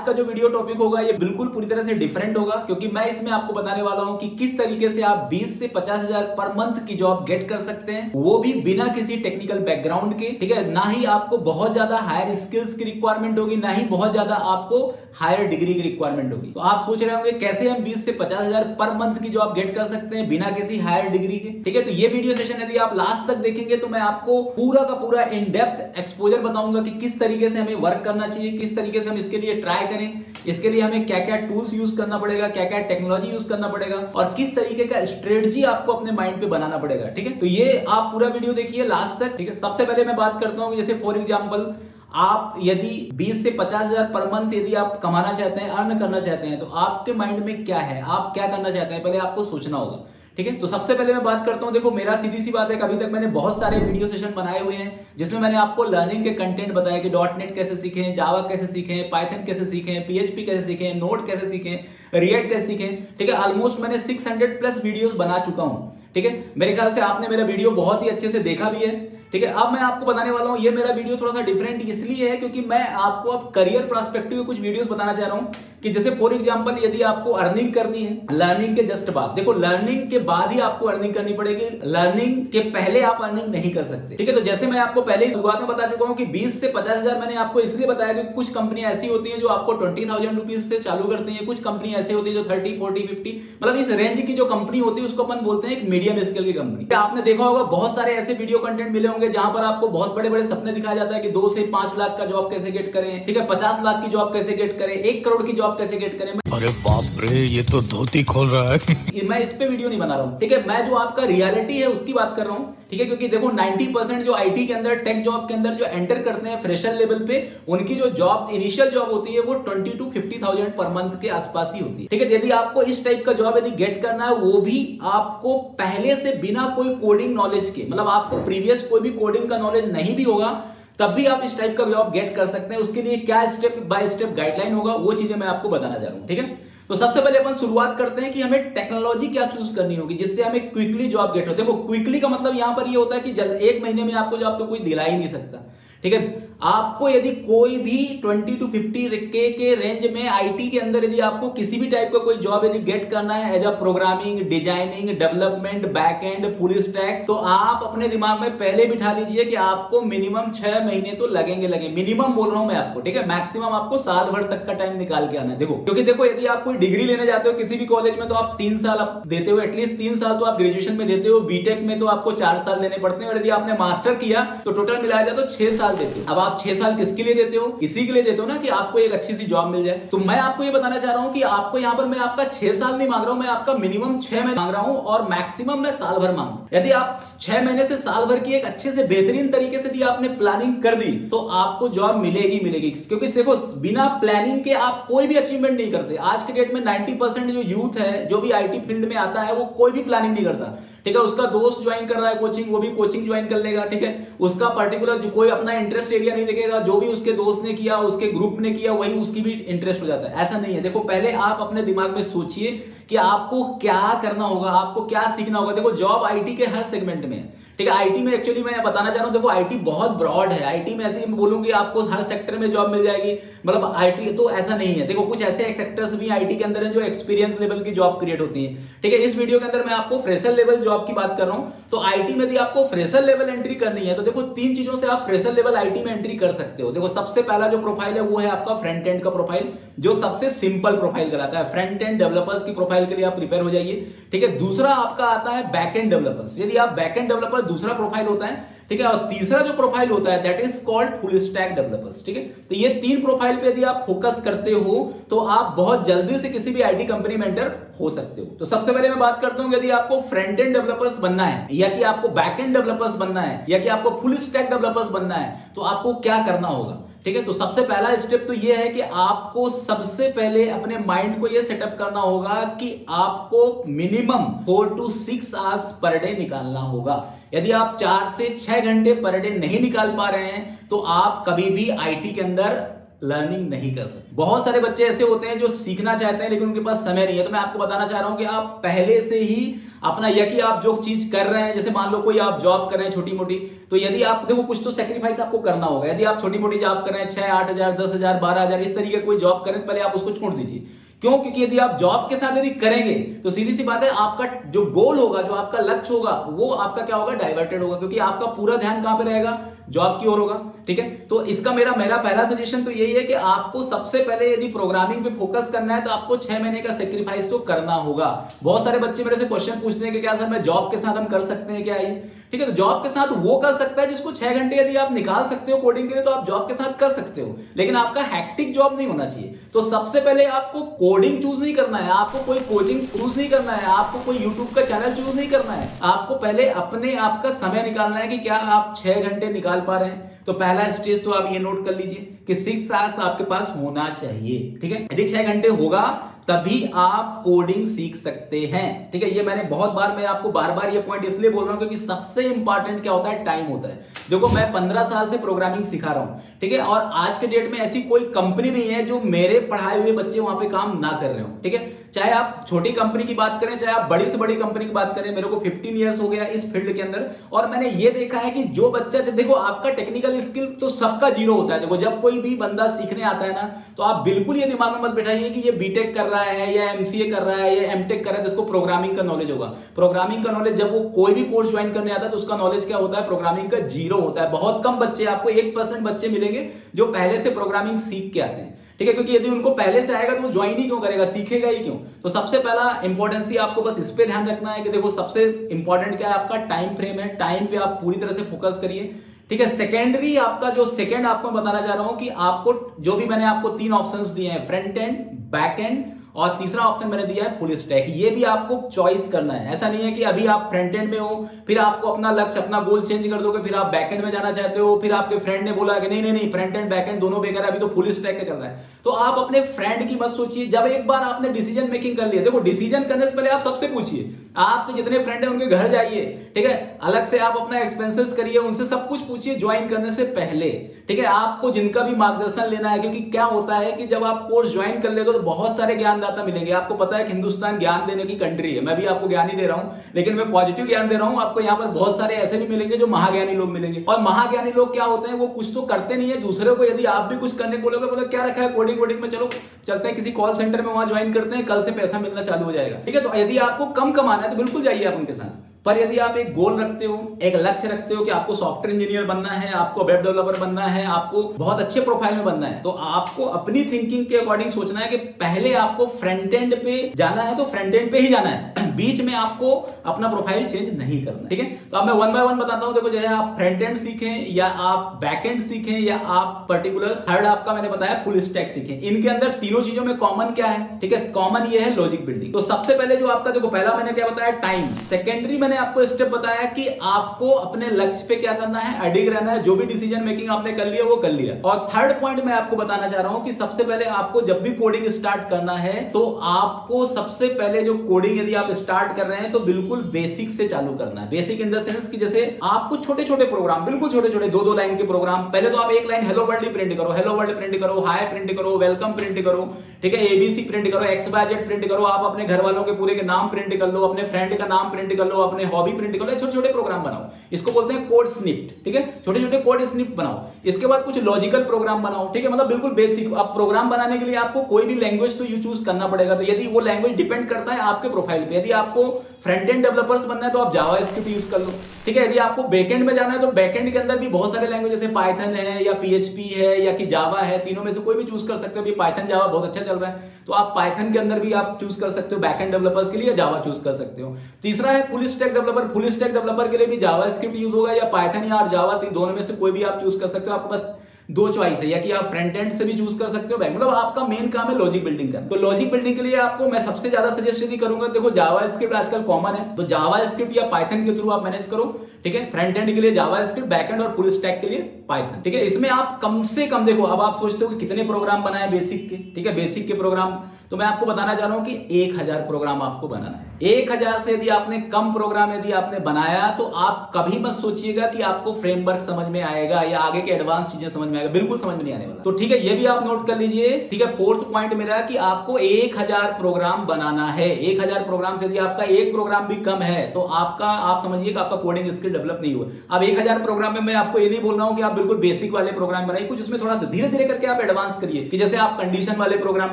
आज का जो वीडियो टॉपिक होगा ये बिल्कुल पूरी तरह से डिफरेंट होगा, क्योंकि मैं इसमें आपको बताने वाला हूं कि किस तरीके से आप 20 से 50,000 पर मंथ की जॉब गेट कर सकते हैं, वो भी बिना किसी टेक्निकल बैकग्राउंड के। ठीक है, ना ही आपको बहुत ज्यादा हायर स्किल्स की रिक्वायरमेंट होगी, ना ही बहुत ज्यादा आपको हायर डिग्री की रिक्वायरमेंट होगी। तो आप सोच रहे होंगे कैसे हम 20 से 50,000 पर मंथ की जॉब गेट कर सकते हैं बिना किसी हायर डिग्री के। ठीक है, तो ये वीडियो सेशन यदि आप लास्ट तक देखेंगे तो मैं आपको पूरा का पूरा इन डेप्थ एक्सपोजर बताऊंगा कि किस तरीके से हमें वर्क करना चाहिए, किस तरीके से हम इसके लिए ट्राई करें, इसके लिए हमें क्या क्या टूल्स यूज करना पड़ेगा, क्या क्या टेक्नोलॉजी यूज करना पड़ेगा और किस तरीके का स्ट्रेटजी आपको अपने माइंड पे बनाना पड़ेगा। ठीक है, तो ये आप पूरा वीडियो देखिए लास्ट तक। ठीक है, सबसे पहले मैं बात करता हूं जैसे फॉर एग्जांपल आप यदि 20 से 50,000 पर मंथ यदि आप कमाना चाहते हैं, अर्न करना चाहते हैं, तो आपके माइंड में क्या है, आप क्या करना चाहते हैं, पहले आपको सोचना होगा। ठीक है, तो सबसे पहले मैं बात करता हूं, देखो मेरा सीधी सी बात है, अभी तक मैंने बहुत सारे वीडियो सेशन बनाए हुए हैं जिसमें मैंने आपको लर्निंग के कंटेंट बताया कि .NET कैसे सीखें, जावा कैसे सीखें, पाइथन कैसे सीखें, PHP कैसे सीखें, नोड कैसे सीखें, रिएक्ट कैसे सीखें। ठीक है, ऑलमोस्ट मैंने 600 प्लस वीडियोस बना चुका हूं। ठीक है, मेरे ख्याल से आपने मेरा वीडियो बहुत ही अच्छे से देखा भी है। ठीक है, अब मैं आपको बताने वाला हूं, ये मेरा वीडियो थोड़ा सा डिफरेंट इसलिए है क्योंकि मैं आपको अब करियर पर्सपेक्टिव के कुछ वीडियोस बताना चाह रहा हूं कि जैसे फॉर एग्जांपल यदि आपको अर्निंग करनी है लर्निंग के जस्ट बाद, देखो लर्निंग के बाद ही आपको अर्निंग करनी पड़ेगी, लर्निंग के पहले आप अर्निंग नहीं कर सकते। ठीक है, तो जैसे मैं आपको पहले ही शुरुआत में बता चुका हूं कि 20 से 50,000 मैंने आपको इसलिए बताया कि कुछ कंपनियां ऐसी होती हैं जो आपको 20,000 रुपीज से चालू करती हैं, कुछ कंपनी ऐसी होती है जो 30, 40, 50 मतलब इस रेंज की जो कंपनी होती है उसको अपन बोलते हैं एक मीडियम स्केल की कंपनी। आपने देखा होगा बहुत सारे ऐसे वीडियो कंटेंट मिले होंगे जहां पर आपको बहुत बड़े बड़े सपने दिखाया जाता है कि 2 से 5 लाख का जॉब कैसे गेट करें, ठीक है, 50 लाख की जॉब कैसे गेट करें, 1 करोड़ की जॉब कैसे गेट करें। अरे बाप रे, ये तो धोती खोल रहा है। मैं इस पे वीडियो नहीं बना रहा हूं। ठीक है, मैं जो आपका रियलिटी है उसकी बात कर रहा हूं। ठीक है, क्योंकि देखो 90% जो आईटी के अंदर टेक जॉब के अंदर जो एंटर करते हैं फ्रेशर लेवल पे, उनकी जो जॉब इनिशियल जॉब होती है वो 20 to 50,000 पर मंथ के आसपास ही होती है। ठीक है, यदि आपको इस टाइप का जॉब यदि गेट करना है, वो भी आपको पहले से बिना कोई कोडिंग नॉलेज के, मतलब आपको प्रीवियस कोई भी कोडिंग का नॉलेज नहीं भी होगा तब भी आप इस टाइप का जॉब गेट कर सकते हैं। उसके लिए क्या स्टेप बाय स्टेप गाइडलाइन होगा वो चीजें मैं आपको बताना चाह रहा हूं। ठीक है, तो सबसे पहले अपन शुरुआत करते हैं कि हमें टेक्नोलॉजी क्या चूज करनी होगी जिससे हमें क्विकली जॉब गेट हो। देखो क्विकली का मतलब यहां पर ये होता है कि एक महीने में आपको जॉब तो कोई दिला ही नहीं सकता। ठीक है, आपको यदि कोई भी 20 to 50 के रेंज में आईटी के अंदर यदि आपको किसी भी टाइप का कोई जॉब यदि गेट करना है as a programming, designing, development, back end, full stack, तो आप अपने दिमाग में पहले बिठा लीजिए कि आपको मिनिमम 6 महीने तो लगेंगे मिनिमम बोल रहा हूं मैं आपको। ठीक है, मैक्सिमम आपको साल भर तक का टाइम निकाल के आना है। देखो क्योंकि देखो यदि आप कोई डिग्री लेने जाते हो किसी भी कॉलेज में तो आप 3 साल आप देते हो, एटलीस्ट 3 साल तो आप ग्रेजुएशन में देते हो, बीटेक में तो आपको 4 साल देने पड़ते हैं और यदि आपने मास्टर किया तो टोटल मिलाया जाए तो 6 साल देते हो। अब आप 6 साल किसके लिए देते हो? इसी के लिए देते हो ना कि आपको एक अच्छी सी जॉब मिल जाए। तो मैं आपको ये बताना चाह रहा हूं कि आपको यहां पर मैं आपका 6 साल नहीं मांग रहा हूं, मैं आपका मिनिमम 6 महीने मांग रहा हूं और मैक्सिमम मैं साल भर मांग रहा हूं। यदि आप 6 महीने से साल भर की एक अच्छे से बेहतरीन तरीके से यदि आपने प्लानिंग कर दी तो आपको जॉब मिलेगी। क्योंकि देखो बिना प्लानिंग के आप कोई भी अचीवमेंट नहीं करते। आज के डेट में 90% जो यूथ है जो भी आईटी फील्ड में आता है वो कोई भी प्लानिंग नहीं करता। ठीक है, उसका दोस्त ज्वाइन कर रहा है कोचिंग, वो भी कोचिंग ज्वाइन कर लेगा। ठीक है, उसका पर्टिकुलर जो कोई अपना इंटरेस्ट एरिया नहीं देखेगा, जो भी उसके दोस्त ने किया, उसके ग्रुप ने किया, वही उसकी भी इंटरेस्ट हो जाता है। ऐसा नहीं है। देखो पहले आप अपने दिमाग में सोचिए कि आपको क्या करना होगा, आपको क्या सीखना होगा। देखो जॉब आईटी के हर सेगमेंट में है। ठीक है, आईटी में एक्चुअली मैं बताना चाह रहा हूं, देखो आईटी बहुत ब्रॉड है। आईटी में ऐसे ही बोलूंगी आपको हर सेक्टर में जॉब मिल जाएगी, मतलब आईटी तो ऐसा नहीं है। देखो कुछ ऐसे सेक्टर्स भी आईटी के अंदर हैं जो एक्सपीरियंस लेवल की जॉब क्रिएट होती है। ठीक है, इस वीडियो के अंदर मैं आपको फ्रेशर लेवल जॉब की बात कर रहा हूं। तो आईटी में यदि आपको फ्रेशर लेवल एंट्री करनी है तो देखो 3 चीजों से आप फ्रेशर लेवल आईटी में एंट्री कर सकते हो। देखो सबसे पहला जो प्रोफाइल है वो है आपका फ्रंट एंड का प्रोफाइल, जो सबसे सिंपल प्रोफाइल कहलाता है। फ्रंट एंड डेवलपर्स की प्रोफाइल के लिए आप प्रिपेयर हो जाइए। ठीक है, दूसरा आपका आता है बैक एंड डेवलपर्स। यदि आप बैक एंड डेवलपर दूसरा प्रोफाइल होता है। ठीक है, और तीसरा जो प्रोफाइल होता है that is called full stack developers. ठीक है, तो ये 3 प्रोफाइल पे यदि आप फोकस करते हो तो आप बहुत जल्दी से किसी भी आईटी कंपनी में एंटर हो सकते हो। तो सबसे पहले मैं बात करता हूं यदि आपको फ्रंट एंड डेवलपर्स बनना है या कि आपको बैक एंड डेवलपर्स बनना है या कि आपको फुल स्टैक डेवलपर्स बनना है तो आपको क्या करना होगा। ठीक है, तो सबसे पहला स्टेप तो यह है कि आपको सबसे पहले अपने माइंड को यह सेटअप करना होगा कि आपको minimum 4 to 6 hours per day निकालना होगा। यदि आप 4 से 6 घंटे पर डे नहीं निकाल पा रहे हैं तो आप कभी भी आईटी के अंदर लर्निंग नहीं कर सकते। बहुत सारे बच्चे ऐसे होते हैं जो सीखना चाहते हैं लेकिन उनके पास समय नहीं है। तो मैं आपको बताना चाह रहा हूं कि आप पहले से ही अपना, या कि आप जो चीज कर रहे हैं, जैसे मान लो कोई आप जॉब कर रहे हैं छोटी मोटी, तो यदि आप देखो कुछ तो सेक्रीफाइस आपको करना होगा। यदि आप छोटी मोटी जॉब कर रहे हैं 6-8 हजार 10 हजार 12 हजार इस तरीके कोई जॉब करें तो पहले आप उसको छोड़ दीजिए। क्यों? क्योंकि यदि आप जॉब के साथ यदि करेंगे तो सीधी सी बात है, आपका जो गोल होगा, जो आपका लक्ष्य होगा, वो आपका क्या होगा, डाइवर्टेड होगा, क्योंकि आपका पूरा ध्यान कहां पे रहेगा, जॉब की ओर होगा। ठीक है, तो इसका मेरा पहला सजेशन तो यही है कि आपको सबसे पहले यदि प्रोग्रामिंग पे फोकस करना है तो आपको 6 महीने का सेक्रीफाइस तो करना होगा। बहुत सारे बच्चे मेरे से क्वेश्चन पूछते हैं कि क्या सर मैं जॉब के साथ हम कर सकते हैं क्या ये? ठीक है, तो जॉब के साथ वो कर सकता है जिसको 6 घंटे यदि आप निकाल सकते हो कोडिंग के लिए, तो आप जॉब के साथ कर सकते हो, लेकिन आपका हैक्टिक जॉब नहीं होना चाहिए। तो सबसे पहले आपको कोडिंग चूज नहीं करना है, आपको कोई कोचिंग चूज नहीं करना है, आपको कोई यूट्यूब का चैनल चूज नहीं करना है। आपको पहले अपने आप का समय निकालना है कि क्या आप 6 घंटे निकाल पा रहे हैं। तो पहला स्टेज तो आप ये नोट कर लीजिए कि 6 आवर्स आपके पास होना चाहिए। ठीक है, यदि 6 घंटे होगा तभी आप कोडिंग सीख सकते हैं। ठीक है, ये मैंने बहुत बार, मैं आपको बार बार ये पॉइंट इसलिए बोल रहा हूं क्योंकि सबसे इंपॉर्टेंट क्या होता है, टाइम होता है। देखो मैं 15 साल से प्रोग्रामिंग सिखा रहा हूं, ठीक है, और आज के डेट में ऐसी कोई कंपनी नहीं है जो मेरे पढ़ाए हुए बच्चे वहां पे काम ना कर रहे हो। ठीक है, चाहे आप छोटी कंपनी की बात करें, चाहे आप बड़ी से बड़ी कंपनी की बात करें। मेरे को 15 ईयर्स हो गया इस फील्ड के अंदर, और मैंने ये देखा है कि जो बच्चा, देखो आपका टेक्निकल स्किल तो सबका जीरो होता है। देखो जब कोई भी बंदा सीखने आता है ना, तो आप बिल्कुल ये दिमाग में मत बैठाइए कि ये बीटेक कर रहा है या एमसीए कर रहा है या एमटेक कर रहा है, जिसको प्रोग्रामिंग का नॉलेज होगा। प्रोग्रामिंग का नॉलेज, जब वो कोई भी कोर्स ज्वाइन करने आता है तो उसका नॉलेज क्या होता है, प्रोग्रामिंग का जीरो होता है। बहुत कम बच्चे, आपको 1% बच्चे मिलेंगे जो पहले से प्रोग्रामिंग सीख के आते हैं। ठीक है, क्योंकि यदि उनको पहले से आएगा तो वो ज्वाइन ही क्यों करेगा, सीखेगा ही क्यों। तो सबसे पहला इंपॉर्टेंसी आपको बस इस पे ध्यान रखना है कि देखो सबसे इंपॉर्टेंट क्या है, आपका टाइम फ्रेम है। टाइम पे आप पूरी तरह से फोकस करिए। ठीक है, सेकेंडरी आपका जो सेकेंड आपको बताना चाह रहा हूं कि आपको जो भी मैंने आपको 3 ऑप्शंस दिए हैं, फ्रंट एंड, बैक एंड और तीसरा ऑप्शन मैंने दिया है फुल स्टैक, ये भी आपको चॉइस करना है। ऐसा नहीं है कि अभी आप फ्रंट एंड में हो, फिर आपको अपना लक्ष्य, अपना गोल चेंज कर दोगे, फिर आप बैक एंड में जाना चाहते हो, फिर आपके फ्रेंड ने बोला कि नहीं नहीं फ्रंट एंड बैक एंड दोनों बेकार है, अभी तो फुल स्टैक का चल रहा है। तो आप अपने फ्रेंड की मत सोचिए। जब एक बार आपने डिसीजन मेकिंग कर लिया, देखो डिसीजन करने से पहले आप सबसे पूछिए, आपके जितने फ्रेंड है उनके घर जाइए, ठीक है, अलग से आप अपना एक्सपेंसेस करिए, उनसे सब कुछ पूछिए ज्वाइन करने से पहले। ठीक है, आपको जिनका भी मार्गदर्शन लेना है, क्योंकि क्या होता है कि जब आप कोर्स ज्वाइन कर लेते हो तो बहुत सारे ज्ञानदाता मिलेंगे। आपको पता है कि हिंदुस्तान ज्ञान देने की कंट्री है, मैं भी आपको ज्ञान ही दे रहा हूं, लेकिन मैं पॉजिटिव ज्ञान दे रहा हूं। आपको यहां पर बहुत सारे ऐसे भी मिलेंगे जो महाज्ञानी लोग मिलेंगे, और महाज्ञानी लोग क्या होते हैं, वो कुछ तो करते नहीं है दूसरे को। यदि आप भी कुछ करने बोलोगे, बोले क्या रखा है कोडिंग वोडिंग में, चलो चलते हैं किसी कॉल सेंटर में, वहां ज्वाइन करते हैं, कल से पैसा मिलना चालू हो जाएगा। ठीक है, तो यदि आपको कम कमाना है तो बिल्कुल जाइए आप उनके साथ। पर यदि आप एक गोल रखते हो, एक लक्ष्य रखते हो कि आपको सॉफ्टवेयर इंजीनियर बनना है, आपको वेब डेवलपर बनना है, आपको बहुत अच्छे प्रोफाइल में बनना है, तो आपको अपनी थिंकिंग के अकॉर्डिंग सोचना है कि पहले आपको फ्रंट एंड पे जाना है तो फ्रंट एंड पे ही जाना है, बीच में आपको अपना प्रोफाइल चेंज नहीं करना। ठीक है, तो अब मैं 1 बाय 1 बताता हूं। देखो चाहे आप फ्रंट एंड सीखें या आप बैक एंड सीखें या आप पर्टिकुलर थर्ड आपका मैंने बताया फुल स्टैक सीखें, इनके अंदर तीनों चीजों में कॉमन क्या है? ठीक है, कॉमन ये है लॉजिक बिल्डिंग। तो सबसे पहले जो आपका, देखो पहला मैंने क्या बताया, टाइम। सेकेंडरी मैंने आपको स्टेप बताया कि आपको अपने लक्ष्य पे क्या करना है, अडिग रहना है, जो भी डिसीजन मेकिंग आपने कर लिया वो कर लिया। और थर्ड पॉइंट मैं आपको बताना चाह रहा हूं कि सबसे पहले आपको जब भी कोडिंग स्टार्ट करना है तो आपको सबसे पहले जो कोडिंग यदि आप स्टार्ट कर रहे हैं तो बिल्कुल बेसिक से चालू करना है। बेसिक इन द सेंस कि जैसे आपको छोटे छोटे प्रोग्राम, बिल्कुल छोटे छोटे 2-2 लाइन के प्रोग्राम, पहले तो आप एक लाइन हेलो वर्ल्ड प्रिंट करो, हेलो वर्ल्ड प्रिंट करो, हाय प्रिंट करो, वेलकम प्रिंट करो, ठीक है, एबीसी प्रिंट करो, XYZ प्रिंट करो, आप अपने घर वालों के पूरे के नाम प्रिंट कर लो, अपने फ्रेंड का नाम प्रिंट कर लो, अपने हॉबी प्रिंट कर लो, छोटे छोटे प्रोग्राम बनाओ। इसको बोलते हैं कोड स्निप्ट। ठीक है, छोटे छोटे कोड स्निप्ट बनाओ। इसके बाद कुछ लॉजिकल प्रोग्राम बनाओ। ठीक है, मतलब बिल्कुल बेसिक। अब प्रोग्राम बनाने के लिए आपको कोई भी लैंग्वेज तो चूज करना पड़ेगा, तो यदि वो लैंग्वेज डिपेंड करता है आपके प्रोफाइल पे। यदि आपको फ्रंट एंड डेवलपर्स बनना है तो आप जावास्क्रिप्ट यूज कर लो। ठीक है, यदि आपको बैकएंड में जाना है तो बैकएंड के अंदर भी बहुत सारे लैंग्वेज, जैसे पाइथन है या PHP है या कि जावा है, तीनों में से कोई भी चूज कर सकते हो। अभी पाइथन जावा बहुत अच्छा चल रहा है, तो आप पाइथन के अंदर भी आप चूज कर सकते हो बैकएंड डेवलपर्स के लिए, जावा चूज कर सकते हो। तीसरा है full stack developer. Full stack developer के लिए भी जावास्क्रिप्ट यूज होगा या पाइथन या जावा, दोनों में से कोई भी आप चूज कर सकते हो। आपके पास 2 चॉइस है, या कि आप फ्रंट एंड से भी चूज कर सकते हो, मतलब आपका मेन काम है लॉजिक बिल्डिंग करना। तो लॉजिक बिल्डिंग के लिए आपको मैं सबसे ज्यादा सजेस्ट यदि करूंगा, देखो जावास्क्रिप्ट आजकल कॉमन है, तो जावास्क्रिप्ट या पाइथन के थ्रू आप मैनेज करो। ठीक है, फ्रंट एंड के लिए जावास्क्रिप्ट, बैकएंड और फुल स्टैक के लिए पाइथन। ठीक है, इसमें आप कम से कम, देखो अब आप सोचते हो कि कितने प्रोग्राम बनाए बेसिक के। ठीक है, बेसिक के प्रोग्राम तो मैं आपको बताना चाह रहा हूं कि 1000 प्रोग्राम आपको बनाना है। 1000 से यदि आपने कम प्रोग्राम यदि आपने बनाया तो आप कभी मत सोचिएगा कि आपको फ्रेमवर्क समझ में आएगा या आगे के एडवांस चीजें समझ में आएगा, बिल्कुल समझ में नहीं आने वाला। तो ठीक है, ये भी आप नोट कर लीजिए। ठीक है, फोर्थ पॉइंट मेरा कि आपको 1000 प्रोग्राम बनाना है। 1000 प्रोग्राम से यदि आपका एक प्रोग्राम भी कम है तो आप समझिए कि आपका कोडिंग स्किल डेवलप नहीं हुआ। अब 1000 प्रोग्राम में मैं आपको ये नहीं बोल रहा हूं कि आप बिल्कुल बेसिक वाले प्रोग्राम बनाइए, कुछ इसमें थोड़ा धीरे धीरे करके आप एडवांस करिए कि जैसे आप कंडीशन वाले प्रोग्राम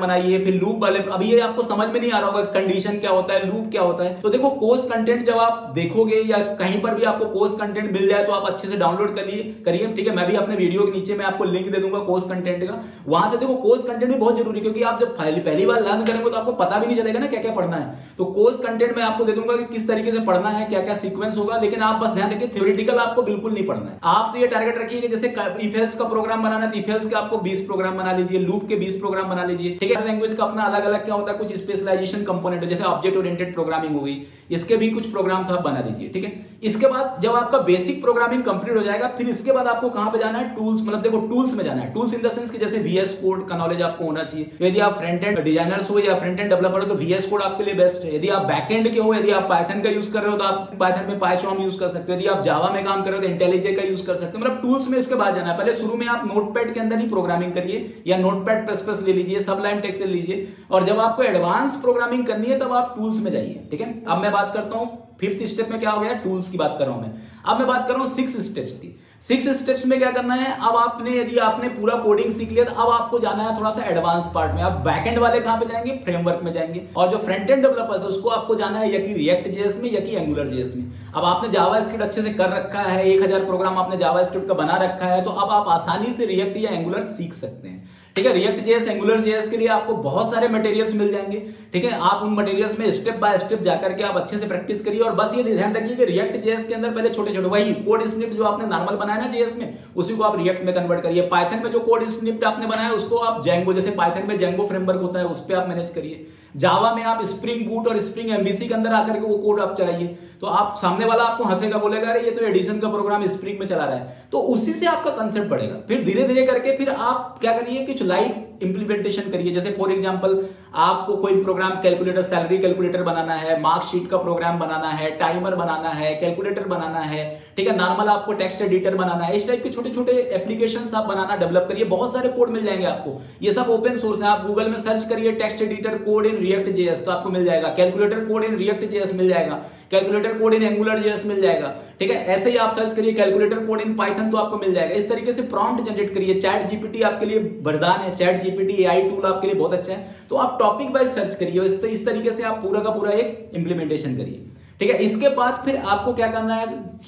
बनाइए, फिर लूप वाले। अभी ये आपको समझ में नहीं आ रहा होगा कंडीशन क्या होता है, लूप क्या होता है। तो देखो कोर्स कंटेंट जब आप देखोगे या कहीं पर भी आपको कोर्स कंटेंट मिल जाए तो आप अच्छे से डाउनलोड करिए। ठीक है, मैं भी अपने वीडियो के नीचे मैं आपको लिंक दे दूंगा कोर्स कंटेंट का, वहां से देखो। कोर्स कंटेंट भी बहुत जरूरी है क्योंकि आप जब पहली बार लर्न करेंगे तो आपको पता भी नहीं चलेगा ना क्या क्या पढ़ना है। तो कोर्स कंटेंट मैं आपको दे दूंगा कि किस तरीके से पढ़ना है, क्या क्या सीक्वेंस होगा, लेकिन आप बस ध्यान रखिए थ्योरेटिकल आपको बिल्कुल नहीं पढ़ना है। आप तो ये टारगेट रखिए कि जैसे इफ एल्स का प्रोग्राम बनाना है तो इफ एल्स के आपको 20 प्रोग्राम बना लीजिए, लूप के 20 प्रोग्राम बना लीजिए। ठीक है, लैंग्वेज का अपना अलग अलग क्या होता है, कुछ स्पेशलाइजेशन कंपोनेंट जैसे ऑब्जेक्ट ओरिएंटेड प्रोग्रामिंग हो गई, इसके भी कुछ प्रोग्राम्स आप बना लीजिए। ठीक है, इसके बाद जब आपका बेसिक प्रोग्रामिंग कंप्लीट हो जाएगा फिर इसके बाद आपको कहां पे जाना है, टूल्स। मतलब देखो टूल्स में जाना है। टूल्स इन द सेंस कि जैसे VS कोड का नॉलेज आपको होना चाहिए। यदि आप फ्रंट एंड डिजाइनर्स हो या फ्रंट एंड डेवलपर हो तो VS कोड आपके लिए बेस्ट है। यदि आप बैक एंड के हो, यदि आप पाइथन का यूज कर रहे हो तो आप पाइथन में पाइथॉन यूज कर सकते हो। यदि आप जावा में काम कर रहे हो तो इंटेलिजे का यूज कर सकते हो। मतलब टूल्स में इसके बाद जाना है। पहले शुरू में आप नोटपैड के अंदर ही प्रोग्रामिंग करिए या नोटपैड प्लस ले लीजिए, सबलाइन टेक्स्ट ले लीजिए, और जब आपको एडवांस प्रोग्रामिंग करनी है तब आप टूल्स में जाइए। ठीक है, अब मैं बात करता हूं फिफ्थ स्टेप में क्या हो गया, टूल्स की बात कर रहा हूं मैं। अब मैं बात कर रहा हूं 6 स्टेप्स की। 6 स्टेप्स में क्या करना है, अब यदि आपने पूरा कोडिंग सीख लिया तो अब आपको जाना है थोड़ा सा एडवांस पार्ट में। अब बैकएंड वाले कहां पे जाएंगे, फ्रेमवर्क में जाएंगे, और जो फ्रंट एंड डेवलपर्स है उसको आपको जाना है या कि रिएक्ट जेएस में या कि एंगुलर जेएस में। अब आपने जावास्क्रिप्ट अच्छे से कर रखा है, 1000 प्रोग्राम आपने जावास्क्रिप्ट का बना रखा है, तो अब आप आसानी से रिएक्ट या एंगुलर सीख सकते हैं। ठीक है, रिएक्ट जेएस एंगुलर जेएस के लिए आपको बहुत सारे मटेरियल्स मिल जाएंगे। ठीक है, आप उन मटेरियल्स में स्टेप बाय स्टेप जाकर के आप अच्छे से प्रैक्टिस करिए, और बस ये ध्यान रखिए कि रिएक्ट जेएस के अंदर पहले छोटे छोटे वही कोड स्निपेट जो आपने नॉर्मल बनाया ना जेएस में, उसी को आप रिएक्ट में कन्वर्ट करिए। पाइथन में जो कोड स्निपेट आपने बनाया उसको आप जेंगो, जैसे पाइथन में जेंगो फ्रेमवर्क होता है, उस पर आप मैनेज करिए। जावा में आप स्प्रिंग बूट और स्प्रिंग एमवीसी के अंदर आकर के वो कोड आप चलाइए, तो आप सामने वाला आपको हंसेगा, बोलेगा अरे ये तो एडिशन का प्रोग्राम स्प्रिंग में चला रहा है। तो उसी से आपका कंसेप्ट बढ़ेगा। फिर धीरे धीरे करके फिर आप क्या करिए कि लाइव इंप्लीमेंटेशन करिए। जैसे फॉर एग्जांपल आपको कोई प्रोग्राम कैलकुलेटर, सैलरी कैलकुलेटर बनाना है, मार्कशीट का प्रोग्राम बनाना है, टाइमर बनाना है, कैलकुलेटर बनाना है। ठीक है, नॉर्मल आपको टेक्स्ट एडिटर बनाना है, इस टाइप के छोटे छोटे एप्लीकेशंस आप बनाना डेवलप करिए। बहुत सारे कोड मिल जाएंगे आपको, ये सब ओपन सोर्स है। आप गूगल में सर्च करिए text editor code in react JS, तो आपको मिल जाएगा। Calculator code in react JS मिल जाएगा, calculator code in angular JS मिल जाएगा। ठीक है, ऐसे ही आप सर्च करिए कैलकुलेटर कोड इन पाइथन, तो आपको मिल जाएगा। इस तरीके से प्रॉम्प्ट जनरेट करिए। चैट जीपीटी आपके लिए वरदान है, चैट जीपीटी एआई टूल आपके लिए बहुत अच्छा है। तो आप टॉपिक वाइज सर्च करिए, इस तरीके से आप पूरा का पूरा एक इंप्लीमेंटेशन करिए। ठीक है, इसके बाद फिर आपको क्या करना है,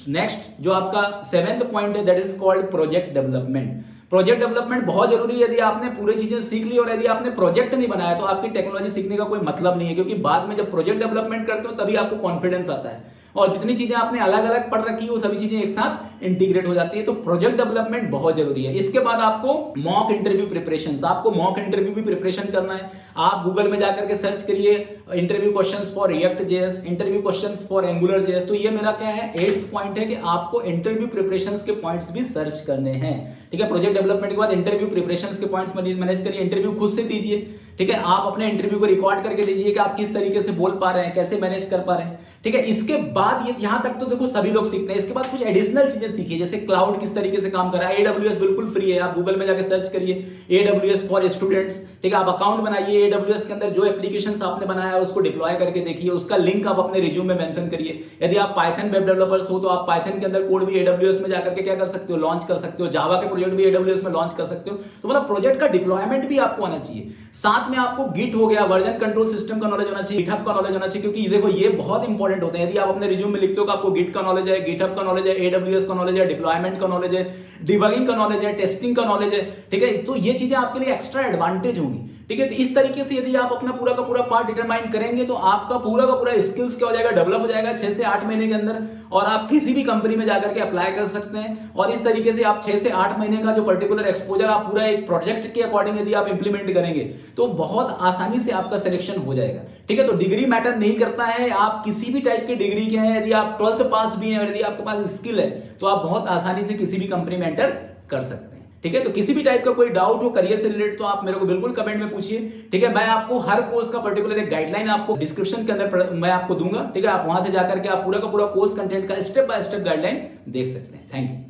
नेक्स्ट जो आपका 7th पॉइंट है, that is called project development. Project development बहुत जरूरी है। यदि आपने पूरी चीजें सीख ली और यदि आपने प्रोजेक्ट नहीं बनाया तो आपकी टेक्नोलॉजी सीखने का कोई मतलब नहीं है, क्योंकि बाद में जब प्रोजेक्ट डेवलपमेंट करते हो तभी आपको कॉन्फिडेंस आता है, और जितनी चीजें आपने अलग अलग पढ़ रखी है वो सभी चीजें एक साथ इंटीग्रेट हो जाती है। तो प्रोजेक्ट डेवलपमेंट बहुत जरूरी है। इसके बाद आपको मॉक इंटरव्यू प्रिपरेशन, आपको मॉक इंटरव्यू भी प्रिपरेशन करना है। आप गूगल में जाकर के सर्च करिए interview questions for react JS, interview questions for angular JS. तो ये मेरा क्या है 8th पॉइंट है कि आपको इंटरव्यू प्रिपरेशंस के पॉइंट्स भी सर्च करने हैं। ठीक है, प्रोजेक्ट डेवलपमेंट के बाद इंटरव्यू प्रिपरेशंस के पॉइंट्स मैनेज करिए। इंटरव्यू खुद से दीजिए। ठीक है, आप अपने इंटरव्यू को रिकॉर्ड करके दीजिए कि आप किस तरीके से बोल पा रहे हैं, कैसे मैनेज कर पा रहे हैं। ठीक है, इसके बाद ये यहां तक तो देखो सभी लोग सीखते हैं। इसके बाद कुछ एडिशनल चीजें सीखिए, जैसे क्लाउड किस तरीके से काम कर रहा है। AWS बिल्कुल फ्री है, आप गूगल में जाकर सर्च करिए AWS फॉर स्टूडेंट्स। ठीक है, आप अकाउंट बनाइए AWS के अंदर, जो एप्लीकेशंस आपने बनाया है उसको डिप्लॉय करके देखिए, उसका लिंक आप अपने रिज्यूम में मेंशन करिए। यदि आप पाइथन वेब डेवलपर्स हो तो आप पाइथन के अंदर कोड भी AWS में जाकर के क्या कर सकते हो, लॉन्च कर सकते हो। जावा के प्रोजेक्ट भी AWS में लॉन्च कर सकते हो। तो मतलब प्रोजेक्ट का डिप्लॉयमेंट भी आपको आना चाहिए। साथ में आपको गिट हो गया, वर्जन कंट्रोल सिस्टम का नॉलेज होना चाहिए, गिटहब का नॉलेज होना चाहिए, क्योंकि देखो ये बहुत इंपॉर्टेंट होते हैं। यदि आप अपने रिज्यूम में लिखते हो कि आपको गिट का नॉलेज है, गिटहब का नॉलेज है, AWS का नॉलेज है, डिप्लॉयमेंट का नॉलेज है, डिबगिंग का नॉलेज है, टेस्टिंग का नॉलेज है। ठीक है, तो ये चीजें आपके लिए एक्स्ट्रा एडवांटेज होंगी। ठीक है, तो इस तरीके से यदि आप अपना पूरा का पूरा पार्ट डिटरमाइन करेंगे तो आपका पूरा का पूरा स्किल्स क्या हो जाएगा, डेवलप हो जाएगा 6 से 8 महीने के अंदर, और आप किसी भी कंपनी में जाकर के अप्लाई कर सकते हैं। और इस तरीके से आप 6 से 8 महीने का जो पर्टिकुलर एक्सपोजर आप पूरा एक प्रोजेक्ट के अकॉर्डिंग यदि आप इंप्लीमेंट करेंगे तो बहुत आसानी से आपका सिलेक्शन हो जाएगा। ठीक है, तो डिग्री मैटर नहीं करता है, आप किसी भी टाइप की डिग्री के हैं, यदि आप 12th पास भी हैं, यदि आपके पास स्किल है तो आप बहुत आसानी से किसी भी कंपनी में एंटर कर सकते हैं। ठीक है, तो किसी भी टाइप का कोई डाउट हो करियर से रिलेटेड तो आप मेरे को बिल्कुल कमेंट में पूछिए। ठीक है, मैं आपको हर कोर्स का पर्टिकुलर एक गाइडलाइन आपको डिस्क्रिप्शन के अंदर मैं आपको दूंगा। ठीक है, आप वहां से जाकर के आप पूरा का पूरा कोर्स कंटेंट का स्टेप बाय स्टेप गाइडलाइन देख सकते हैं। Thank you.